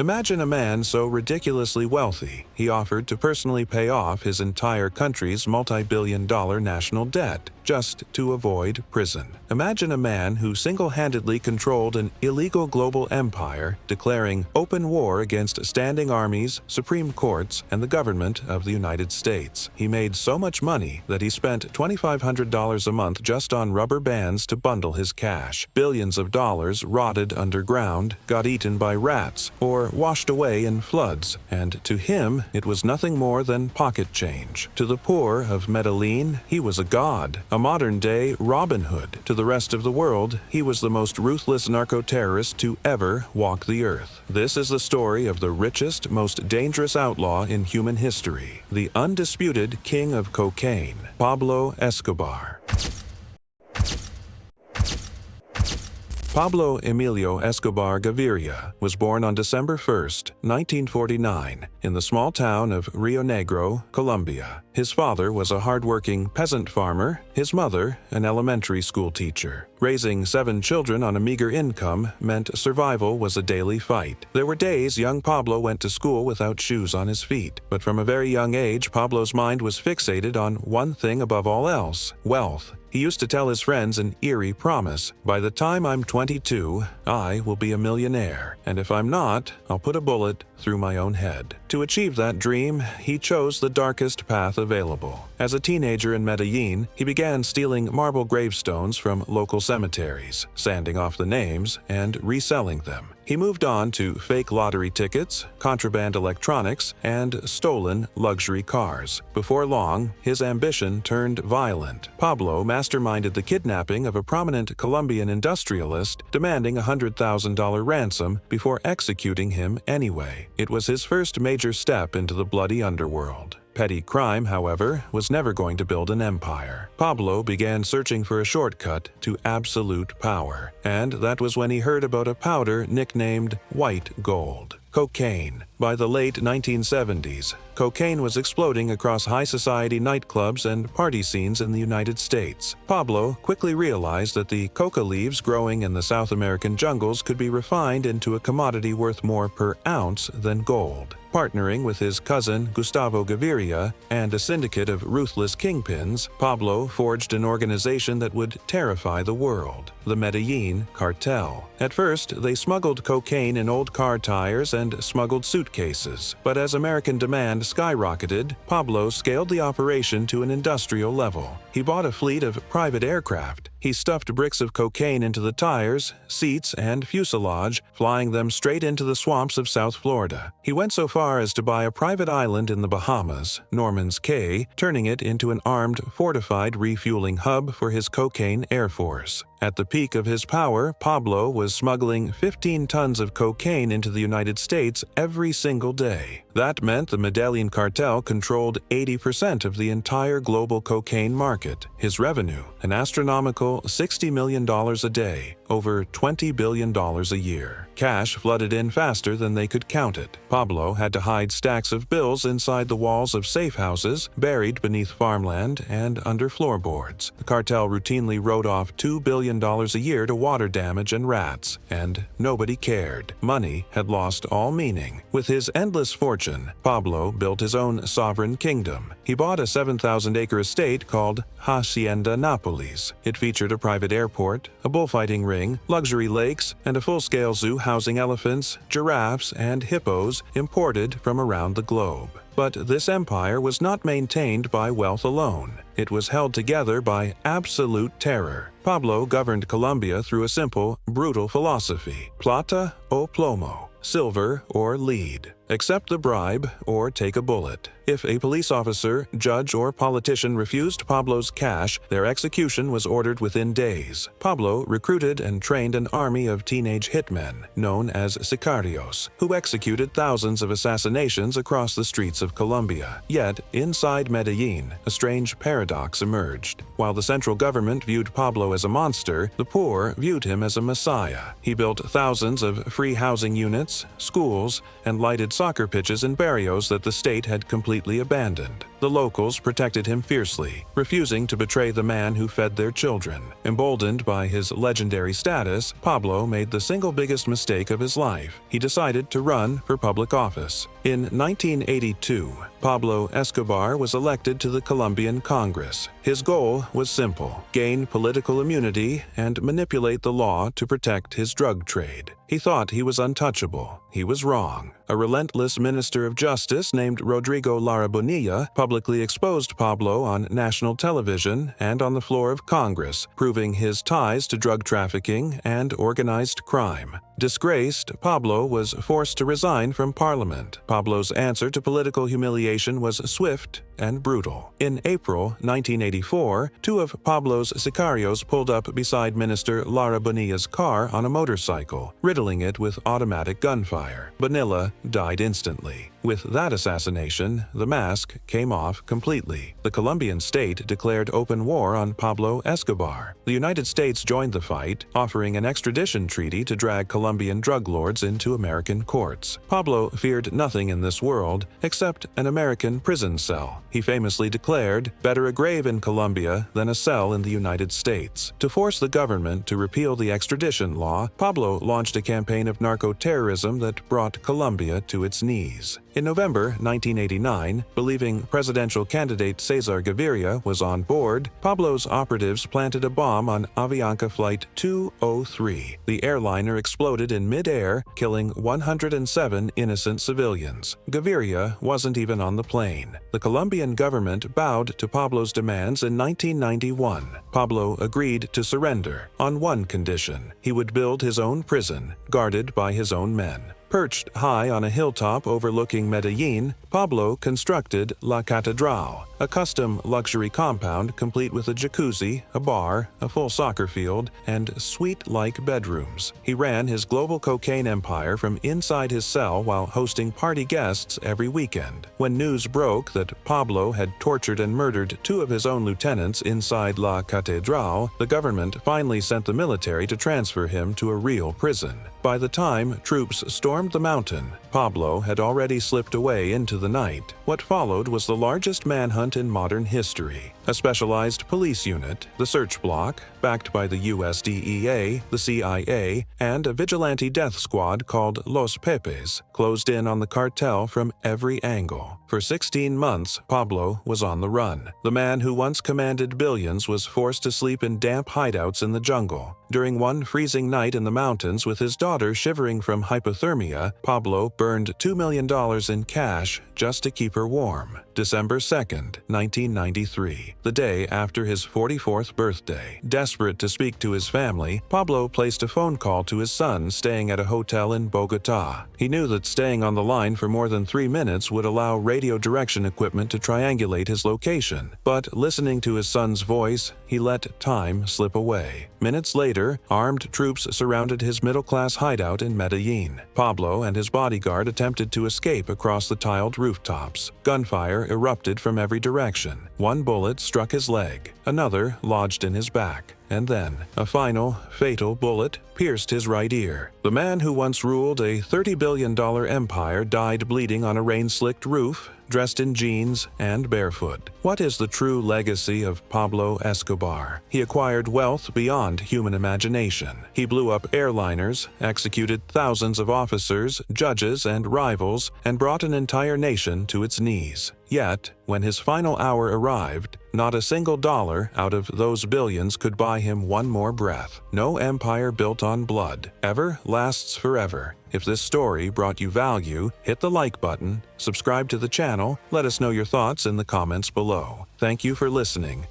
Imagine a man so ridiculously wealthy, he offered to personally pay off his entire country's multi-billion-dollar national debt just to avoid prison. Imagine a man who single-handedly controlled an illegal global empire, declaring open war against standing armies, supreme courts, and the government of the United States. He made so much money that he spent $2,500 a month just on rubber bands to bundle his cash. Billions of dollars rotted underground, got eaten by rats, or washed away in floods, and to him it was nothing more than pocket change. To the poor of Medellin, he was a god, a modern-day Robin Hood. To the rest of the world, he was the most ruthless narco-terrorist to ever walk the earth. This is the story of the richest, most dangerous outlaw in human history, the undisputed king of cocaine, Pablo Escobar. Pablo Emilio Escobar Gaviria was born on December 1, 1949, in the small town of Rio Negro, Colombia. His father was a hard-working peasant farmer, his mother an elementary school teacher. Raising 7 children on a meager income meant survival was a daily fight. There were days young Pablo went to school without shoes on his feet, but from a very young age, Pablo's mind was fixated on one thing above all else: wealth. He used to tell his friends an eerie promise: by the time I'm 22, I will be a millionaire, and if I'm not, I'll put a bullet through my own head. To achieve that dream, he chose the darkest path available. As a teenager in Medellin, he began stealing marble gravestones from local cemeteries, sanding off the names, and reselling them. He moved on to fake lottery tickets, contraband electronics, and stolen luxury cars. Before long, his ambition turned violent. Pablo masterminded the kidnapping of a prominent Colombian industrialist, demanding a $100,000 ransom before executing him anyway. It was his first major step into the bloody underworld. Petty crime, however, was never going to build an empire. Pablo began searching for a shortcut to absolute power, and that was when he heard about a powder nicknamed white gold: cocaine. By the late 1970s, cocaine was exploding across high society nightclubs and party scenes in the United States. Pablo quickly realized that the coca leaves growing in the South American jungles could be refined into a commodity worth more per ounce than gold. Partnering with his cousin Gustavo Gaviria and a syndicate of ruthless kingpins, Pablo forged an organization that would terrify the world: the Medellín Cartel. At first, they smuggled cocaine in old car tires and smuggled suitcases, but as American demand skyrocketed, Pablo scaled the operation to an industrial level. He bought a fleet of private aircraft. He stuffed bricks of cocaine into the tires, seats, and fuselage, flying them straight into the swamps of South Florida. He went so far as to buy a private island in the Bahamas, Norman's Cay, turning it into an armed, fortified refueling hub for his cocaine air force. At the peak of his power, Pablo was smuggling 15 tons of cocaine into the United States every single day. That meant the Medellin Cartel controlled 80% of the entire global cocaine market. His revenue, an astronomical $60 million a day, over $20 billion a year. Cash flooded in faster than they could count it. Pablo had to hide stacks of bills inside the walls of safe houses, buried beneath farmland and under floorboards. The cartel routinely wrote off $2 billion a year to water damage and rats, and nobody cared. Money had lost all meaning. With his endless fortune, Pablo built his own sovereign kingdom. He bought a 7,000-acre estate called Hacienda Nápoles. It featured a private airport, a bullfighting ring, luxury lakes, and a full-scale zoo housing elephants, giraffes, and hippos imported from around the globe. But this empire was not maintained by wealth alone. It was held together by absolute terror. Pablo governed Colombia through a simple, brutal philosophy: plata o plomo, silver or lead. Accept the bribe or take a bullet. If a police officer, judge, or politician refused Pablo's cash, their execution was ordered within days. Pablo recruited and trained an army of teenage hitmen, known as sicarios, who executed thousands of assassinations across the streets of Colombia. Yet, inside Medellin, a strange paradox emerged. While the central government viewed Pablo as a monster, the poor viewed him as a messiah. He built thousands of free housing units, schools, and lighted soccer pitches in barrios that the state had completely abandoned. The locals protected him fiercely, refusing to betray the man who fed their children. Emboldened by his legendary status, Pablo made the single biggest mistake of his life. He decided to run for public office. In 1982, Pablo Escobar was elected to the Colombian Congress. His goal was simple: gain political immunity and manipulate the law to protect his drug trade. He thought he was untouchable. He was wrong. A relentless minister of justice named Rodrigo Lara Bonilla publicly exposed Pablo on national television and on the floor of Congress, proving his ties to drug trafficking and organized crime. Disgraced, Pablo was forced to resign from parliament. Pablo's answer to political humiliation was swift and brutal. In April 1984, two of Pablo's sicarios pulled up beside Minister Lara Bonilla's car on a motorcycle, riddling it with automatic gunfire. Bonilla died instantly. With that assassination, the mask came off completely. The Colombian state declared open war on Pablo Escobar. The United States joined the fight, offering an extradition treaty to drag Colombian drug lords into American courts. Pablo feared nothing in this world except an American prison cell. He famously declared, "Better a grave in Colombia than a cell in the United States." To force the government to repeal the extradition law, Pablo launched a campaign of narco-terrorism that brought Colombia to its knees. In November 1989, believing presidential candidate Cesar Gaviria was on board, Pablo's operatives planted a bomb on Avianca Flight 203. The airliner exploded in mid-air, killing 107 innocent civilians. Gaviria wasn't even on the plane. The Colombian government bowed to Pablo's demands in 1991. Pablo agreed to surrender on one condition: he would build his own prison, guarded by his own men. Perched high on a hilltop overlooking Medellin, Pablo constructed La Catedral, a custom luxury compound complete with a jacuzzi, a bar, a full soccer field, and suite-like bedrooms. He ran his global cocaine empire from inside his cell while hosting party guests every weekend. When news broke that Pablo had tortured and murdered two of his own lieutenants inside La Catedral, the government finally sent the military to transfer him to a real prison. By the time troops stormed the mountain, Pablo had already slipped away into the night. What followed was the largest manhunt in modern history. A specialized police unit, the Search Block, backed by the US DEA, the CIA, and a vigilante death squad called Los Pepes, closed in on the cartel from every angle. For 16 months, Pablo was on the run. The man who once commanded billions was forced to sleep in damp hideouts in the jungle. During one freezing night in the mountains with his daughter shivering from hypothermia, Pablo burned $2 million in cash just to keep her warm. December 2nd, 1993, the day after his 44th birthday. Desperate to speak to his family, Pablo placed a phone call to his son staying at a hotel in Bogota. He knew that staying on the line for more than 3 minutes would allow radio direction equipment to triangulate his location. But listening to his son's voice, he let time slip away. Minutes later, armed troops surrounded his middle-class hideout in Medellin. Pablo and his bodyguard attempted to escape across the tiled rooftops. Gunfire erupted from every direction. One bullet struck his leg, another lodged in his back, and then a final, fatal bullet pierced his right ear. The man who once ruled a $30 billion empire died bleeding on a rain-slicked roof, dressed in jeans and barefoot. What is the true legacy of Pablo Escobar? He acquired wealth beyond human imagination. He blew up airliners, executed thousands of officers, judges, and rivals, and brought an entire nation to its knees. Yet, when his final hour arrived, not a single dollar out of those billions could buy him one more breath. No empire built on blood ever lasts forever. If this story brought you value, hit the like button, subscribe to the channel, let us know your thoughts in the comments below. Thank you for listening.